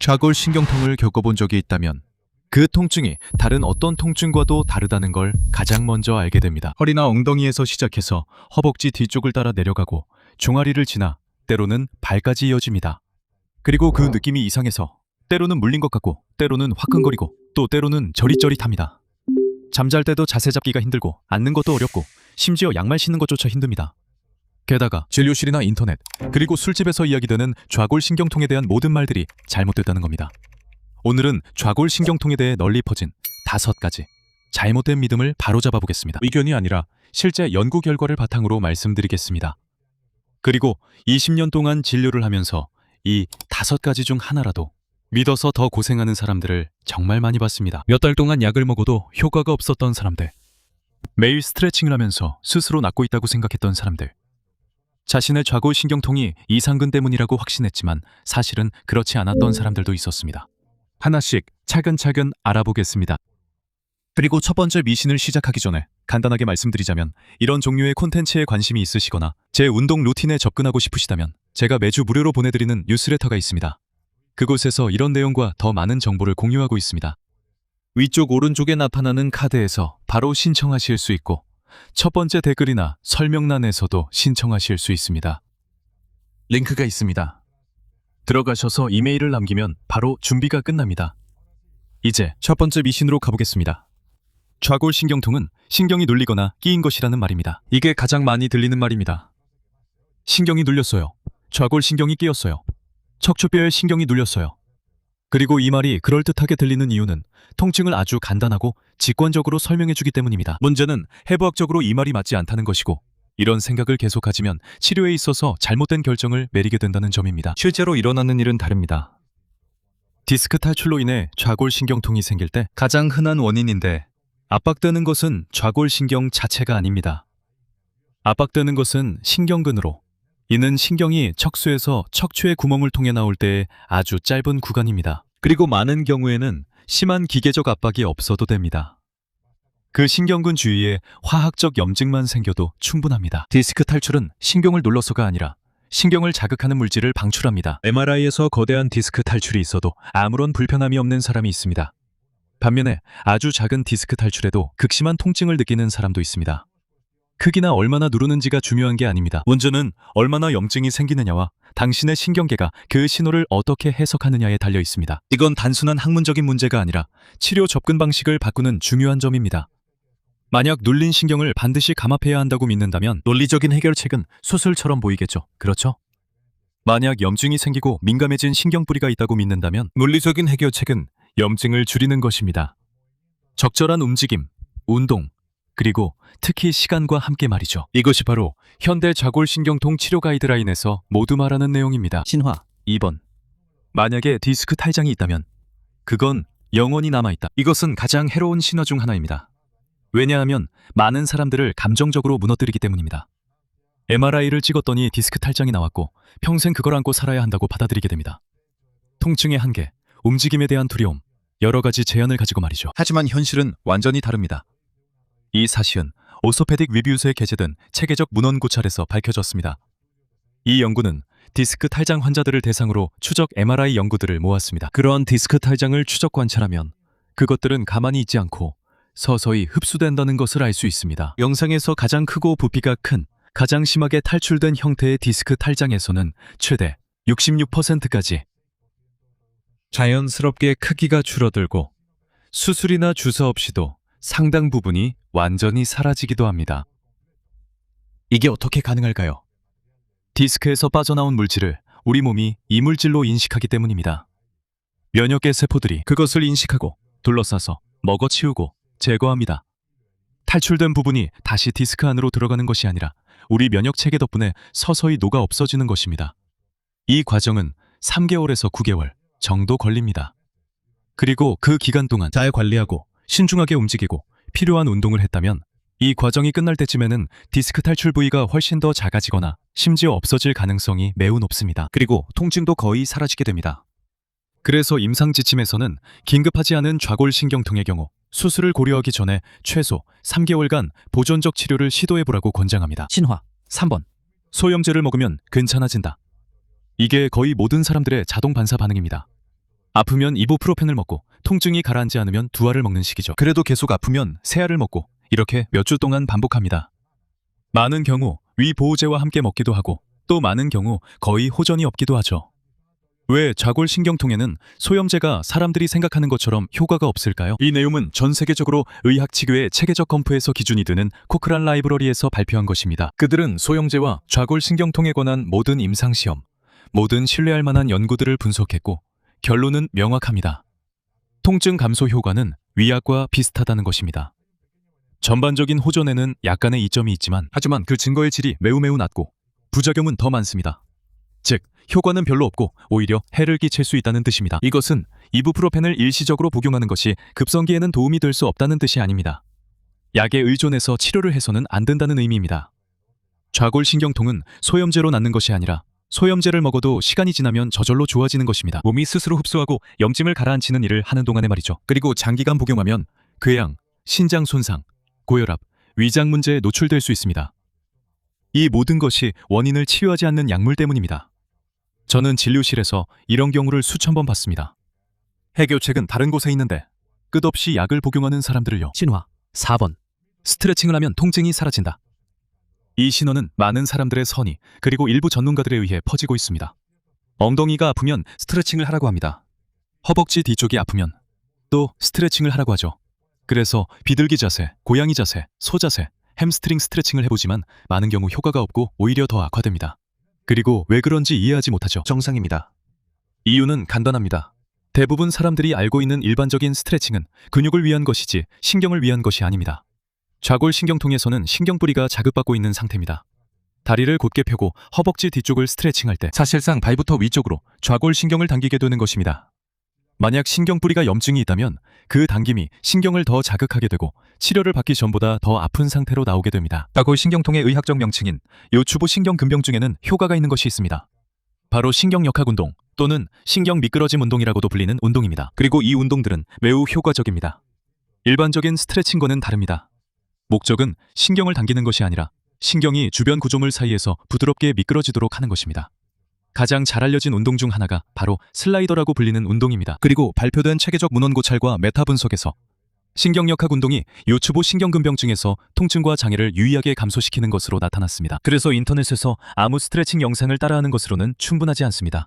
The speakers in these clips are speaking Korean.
좌골신경통을 겪어본 적이 있다면 그 통증이 다른 어떤 통증과도 다르다는 걸 가장 먼저 알게 됩니다. 허리나 엉덩이에서 시작해서 허벅지 뒤쪽을 따라 내려가고 종아리를 지나 때로는 발까지 이어집니다. 그리고 그 느낌이 이상해서 때로는 물린 것 같고 때로는 화끈거리고 또 때로는 저릿저릿합니다. 잠잘 때도 자세 잡기가 힘들고 앉는 것도 어렵고 심지어 양말 신는 것조차 힘듭니다. 게다가 진료실이나 인터넷 그리고 술집에서 이야기되는 좌골신경통에 대한 모든 말들이 잘못됐다는 겁니다. 오늘은 좌골신경통에 대해 널리 퍼진 5가지 잘못된 믿음을 바로잡아 보겠습니다. 의견이 아니라 실제 연구 결과를 바탕으로 말씀드리겠습니다. 그리고 20년 동안 진료를 하면서 이 5가지 중 하나라도 믿어서 더 고생하는 사람들을 정말 많이 봤습니다. 몇 달 동안 약을 먹어도 효과가 없었던 사람들, 매일 스트레칭을 하면서 스스로 낫고 있다고 생각했던 사람들, 자신의 좌골신경통이 이상근 때문이라고 확신했지만 사실은 그렇지 않았던 사람들도 있었습니다. 하나씩 차근차근 알아보겠습니다. 그리고 첫 번째 미신을 시작하기 전에 간단하게 말씀드리자면, 이런 종류의 콘텐츠에 관심이 있으시거나 제 운동 루틴에 접근하고 싶으시다면 제가 매주 무료로 보내드리는 뉴스레터가 있습니다. 그곳에서 이런 내용과 더 많은 정보를 공유하고 있습니다. 위쪽 오른쪽에 나타나는 카드에서 바로 신청하실 수 있고 첫 번째 댓글이나 설명란에서도 신청하실 수 있습니다. 링크가 있습니다. 들어가셔서 이메일을 남기면 바로 준비가 끝납니다. 이제 첫 번째 미신으로 가보겠습니다. 좌골신경통은 신경이 눌리거나 끼인 것이라는 말입니다. 이게 가장 많이 들리는 말입니다. 신경이 눌렸어요. 좌골신경이 끼었어요. 척추뼈에 신경이 눌렸어요. 그리고 이 말이 그럴듯하게 들리는 이유는 통증을 아주 간단하고 직관적으로 설명해주기 때문입니다. 문제는 해부학적으로 이 말이 맞지 않다는 것이고, 이런 생각을 계속 가지면 치료에 있어서 잘못된 결정을 내리게 된다는 점입니다. 실제로 일어나는 일은 다릅니다. 디스크 탈출로 인해 좌골신경통이 생길 때 가장 흔한 원인인데, 압박되는 것은 좌골신경 자체가 아닙니다. 압박되는 것은 신경근으로, 이는 신경이 척수에서 척추의 구멍을 통해 나올 때의 아주 짧은 구간입니다. 그리고 많은 경우에는 심한 기계적 압박이 없어도 됩니다. 그 신경근 주위에 화학적 염증만 생겨도 충분합니다. 디스크 탈출은 신경을 눌러서가 아니라 신경을 자극하는 물질을 방출합니다. MRI에서 거대한 디스크 탈출이 있어도 아무런 불편함이 없는 사람이 있습니다. 반면에 아주 작은 디스크 탈출에도 극심한 통증을 느끼는 사람도 있습니다. 크기나 얼마나 누르는지가 중요한 게 아닙니다. 문제는 얼마나 염증이 생기느냐와 당신의 신경계가 그 신호를 어떻게 해석하느냐에 달려 있습니다. 이건 단순한 학문적인 문제가 아니라 치료 접근 방식을 바꾸는 중요한 점입니다. 만약 눌린 신경을 반드시 감압해야 한다고 믿는다면 논리적인 해결책은 수술처럼 보이겠죠. 그렇죠? 만약 염증이 생기고 민감해진 신경뿌리가 있다고 믿는다면 물리적인 해결책은 염증을 줄이는 것입니다. 적절한 움직임, 운동, 그리고 특히 시간과 함께 말이죠. 이것이 바로 현대 좌골신경통 치료 가이드라인에서 모두 말하는 내용입니다. 신화 2번. 만약에 디스크 탈장이 있다면 그건 영원히 남아있다. 이것은 가장 해로운 신화 중 하나입니다. 왜냐하면 많은 사람들을 감정적으로 무너뜨리기 때문입니다. MRI를 찍었더니 디스크 탈장이 나왔고 평생 그걸 안고 살아야 한다고 받아들이게 됩니다. 통증의 한계, 움직임에 대한 두려움, 여러 가지 제한을 가지고 말이죠. 하지만 현실은 완전히 다릅니다. 이 사실은 오소페딕 리뷰스에 게재된 체계적 문헌 고찰에서 밝혀졌습니다. 이 연구는 디스크 탈장 환자들을 대상으로 추적 MRI 연구들을 모았습니다. 그러한 디스크 탈장을 추적 관찰하면 그것들은 가만히 있지 않고 서서히 흡수된다는 것을 알 수 있습니다. 영상에서 가장 크고 부피가 큰, 가장 심하게 탈출된 형태의 디스크 탈장에서는 최대 66%까지 자연스럽게 크기가 줄어들고 수술이나 주사 없이도 상당 부분이 완전히 사라지기도 합니다. 이게 어떻게 가능할까요? 디스크에서 빠져나온 물질을 우리 몸이 이물질로 인식하기 때문입니다. 면역계 세포들이 그것을 인식하고 둘러싸서 먹어치우고 제거합니다. 탈출된 부분이 다시 디스크 안으로 들어가는 것이 아니라 우리 면역체계 덕분에 서서히 녹아 없어지는 것입니다. 이 과정은 3개월에서 9개월 정도 걸립니다. 그리고 그 기간 동안 잘 관리하고 신중하게 움직이고 필요한 운동을 했다면 이 과정이 끝날 때쯤에는 디스크 탈출 부위가 훨씬 더 작아지거나 심지어 없어질 가능성이 매우 높습니다. 그리고 통증도 거의 사라지게 됩니다. 그래서 임상지침에서는 긴급하지 않은 좌골신경통의 경우 수술을 고려하기 전에 최소 3개월간 보존적 치료를 시도해보라고 권장합니다. 신화 3번. 소염제를 먹으면 괜찮아진다. 이게 거의 모든 사람들의 자동 반사 반응입니다. 아프면 이부프로펜을 먹고 통증이 가라앉지 않으면 두알을 먹는 식이죠. 그래도 계속 아프면 새알을 먹고 이렇게 몇 주 동안 반복합니다. 많은 경우 위보호제와 함께 먹기도 하고 또 많은 경우 거의 호전이 없기도 하죠. 왜 좌골신경통에는 소염제가 사람들이 생각하는 것처럼 효과가 없을까요? 이 내용은 전 세계적으로 의학치료의 체계적 검토에서 기준이 되는 코크란 라이브러리에서 발표한 것입니다. 그들은 소염제와 좌골신경통에 관한 모든 임상시험, 모든 신뢰할 만한 연구들을 분석했고 결론은 명확합니다. 통증 감소 효과는 위약과 비슷하다는 것입니다. 전반적인 호전에는 약간의 이점이 있지만 하지만 그 증거의 질이 매우 낮고 부작용은 더 많습니다. 즉, 효과는 별로 없고 오히려 해를 끼칠 수 있다는 뜻입니다. 이것은 이부프로펜을 일시적으로 복용하는 것이 급성기에는 도움이 될 수 없다는 뜻이 아닙니다. 약에 의존해서 치료를 해서는 안 된다는 의미입니다. 좌골신경통은 소염제로 낫는 것이 아니라 소염제를 먹어도 시간이 지나면 저절로 좋아지는 것입니다. 몸이 스스로 흡수하고 염증을 가라앉히는 일을 하는 동안에 말이죠. 그리고 장기간 복용하면 궤양, 신장 손상, 고혈압, 위장 문제에 노출될 수 있습니다. 이 모든 것이 원인을 치유하지 않는 약물 때문입니다. 저는 진료실에서 이런 경우를 수천 번 봤습니다. 해결책은 다른 곳에 있는데 끝없이 약을 복용하는 사람들을요. 신화 4번. 스트레칭을 하면 통증이 사라진다. 이 신호는 많은 사람들의 선의 그리고 일부 전문가들에 의해 퍼지고 있습니다. 엉덩이가 아프면 스트레칭을 하라고 합니다. 허벅지 뒤쪽이 아프면 또 스트레칭을 하라고 하죠. 그래서 비둘기 자세, 고양이 자세, 소 자세, 햄스트링 스트레칭을 해보지만 많은 경우 효과가 없고 오히려 더 악화됩니다. 그리고 왜 그런지 이해하지 못하죠. 정상입니다. 이유는 간단합니다. 대부분 사람들이 알고 있는 일반적인 스트레칭은 근육을 위한 것이지 신경을 위한 것이 아닙니다. 좌골신경통에서는 신경뿌리가 자극받고 있는 상태입니다. 다리를 곧게 펴고 허벅지 뒤쪽을 스트레칭할 때 사실상 발부터 위쪽으로 좌골신경을 당기게 되는 것입니다. 만약 신경뿌리가 염증이 있다면 그 당김이 신경을 더 자극하게 되고 치료를 받기 전보다 더 아픈 상태로 나오게 됩니다. 좌골신경통의 의학적 명칭인 요추부 신경근병증에는 효과가 있는 것이 있습니다. 바로 신경역학 운동 또는 신경 미끄러짐 운동이라고도 불리는 운동입니다. 그리고 이 운동들은 매우 효과적입니다. 일반적인 스트레칭과는 다릅니다. 목적은 신경을 당기는 것이 아니라 신경이 주변 구조물 사이에서 부드럽게 미끄러지도록 하는 것입니다. 가장 잘 알려진 운동 중 하나가 바로 슬라이더라고 불리는 운동입니다. 그리고 발표된 체계적 문헌 고찰과 메타 분석에서 신경역학 운동이 요추부 신경근병증에서 통증과 장애를 유의하게 감소시키는 것으로 나타났습니다. 그래서 인터넷에서 아무 스트레칭 영상을 따라하는 것으로는 충분하지 않습니다.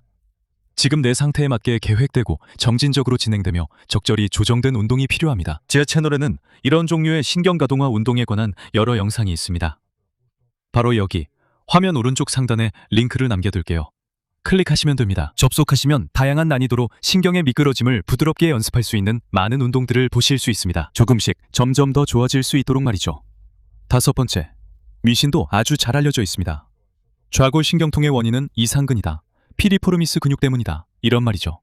지금 내 상태에 맞게 계획되고 점진적으로 진행되며 적절히 조정된 운동이 필요합니다. 제 채널에는 이런 종류의 신경가동화 운동에 관한 여러 영상이 있습니다. 바로 여기 화면 오른쪽 상단에 링크를 남겨둘게요. 클릭하시면 됩니다. 접속하시면 다양한 난이도로 신경의 미끄러짐을 부드럽게 연습할 수 있는 많은 운동들을 보실 수 있습니다. 조금씩 점점 더 좋아질 수 있도록 말이죠. 5번째, 미신도 아주 잘 알려져 있습니다. 좌골신경통의 원인은 이상근이다. 피리포르미스 근육 때문이다. 이런 말이죠.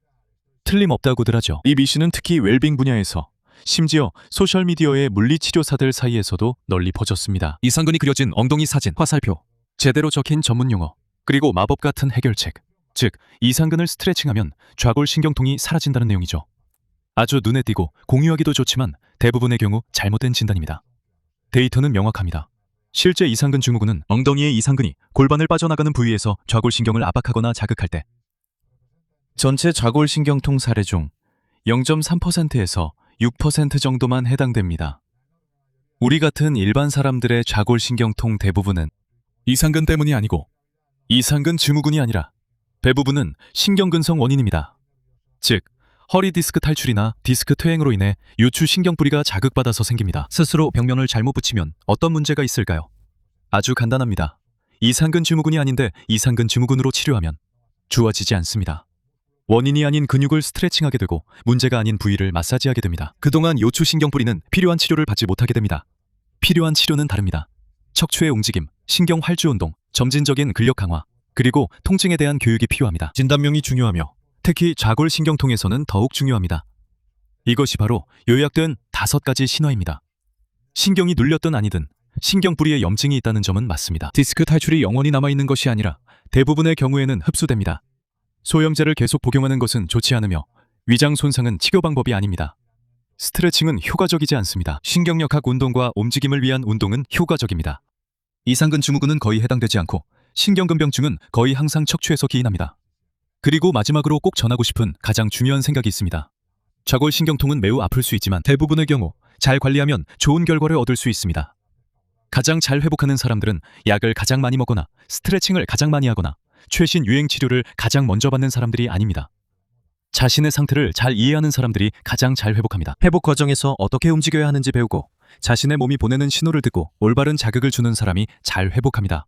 틀림없다고들 하죠. 이 미신은 특히 웰빙 분야에서 심지어 소셜미디어의 물리치료사들 사이에서도 널리 퍼졌습니다. 이상근이 그려진 엉덩이 사진, 화살표, 제대로 적힌 전문용어, 그리고 마법 같은 해결책, 즉 이상근을 스트레칭하면 좌골신경통이 사라진다는 내용이죠. 아주 눈에 띄고 공유하기도 좋지만 대부분의 경우 잘못된 진단입니다. 데이터는 명확합니다. 실제 이상근 증후군은 엉덩이의 이상근이 골반을 빠져나가는 부위에서 좌골신경을 압박하거나 자극할 때 전체 좌골신경통 사례 중 0.3%에서 6% 정도만 해당됩니다. 우리 같은 일반 사람들의 좌골신경통 대부분은 이상근 때문이 아니고 이상근 증후군이 아니라 대부분은 신경근성 원인입니다. 즉, 허리 디스크 탈출이나 디스크 퇴행으로 인해 요추 신경뿌리가 자극받아서 생깁니다. 스스로 병명을 잘못 붙이면 어떤 문제가 있을까요? 아주 간단합니다. 이상근 증후군이 아닌데 이상근 증후군으로 치료하면 좋아지지 않습니다. 원인이 아닌 근육을 스트레칭하게 되고 문제가 아닌 부위를 마사지하게 됩니다. 그동안 요추 신경뿌리는 필요한 치료를 받지 못하게 됩니다. 필요한 치료는 다릅니다. 척추의 움직임, 신경 활주 운동, 점진적인 근력 강화, 그리고 통증에 대한 교육이 필요합니다. 진단명이 중요하며 특히 좌골신경통에서는 더욱 중요합니다. 이것이 바로 요약된 5가지 신호입니다. 신경이 눌렸든 아니든 신경뿌리에 염증이 있다는 점은 맞습니다. 디스크 탈출이 영원히 남아있는 것이 아니라 대부분의 경우에는 흡수됩니다. 소염제를 계속 복용하는 것은 좋지 않으며 위장 손상은 치료 방법이 아닙니다. 스트레칭은 효과적이지 않습니다. 신경역학 운동과 움직임을 위한 운동은 효과적입니다. 이상근 증후군은 거의 해당되지 않고 신경근병증은 거의 항상 척추에서 기인합니다. 그리고 마지막으로 꼭 전하고 싶은 가장 중요한 생각이 있습니다. 좌골신경통은 매우 아플 수 있지만 대부분의 경우 잘 관리하면 좋은 결과를 얻을 수 있습니다. 가장 잘 회복하는 사람들은 약을 가장 많이 먹거나 스트레칭을 가장 많이 하거나 최신 유행 치료를 가장 먼저 받는 사람들이 아닙니다. 자신의 상태를 잘 이해하는 사람들이 가장 잘 회복합니다. 회복 과정에서 어떻게 움직여야 하는지 배우고 자신의 몸이 보내는 신호를 듣고 올바른 자극을 주는 사람이 잘 회복합니다.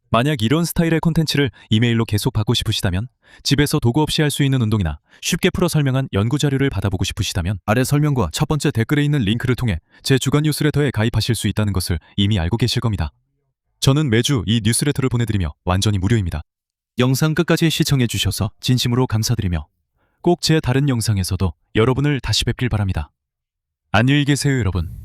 만약 이런 스타일의 콘텐츠를 이메일로 계속 받고 싶으시다면 집에서 도구 없이 할 수 있는 운동이나 쉽게 풀어 설명한 연구 자료를 받아보고 싶으시다면 아래 설명과 첫 번째 댓글에 있는 링크를 통해 제 주간 뉴스레터에 가입하실 수 있다는 것을 이미 알고 계실 겁니다. 저는 매주 이 뉴스레터를 보내드리며 완전히 무료입니다. 영상 끝까지 시청해 주셔서 진심으로 감사드리며 꼭 제 다른 영상에서도 여러분을 다시 뵙길 바랍니다. 안녕히 계세요, 여러분.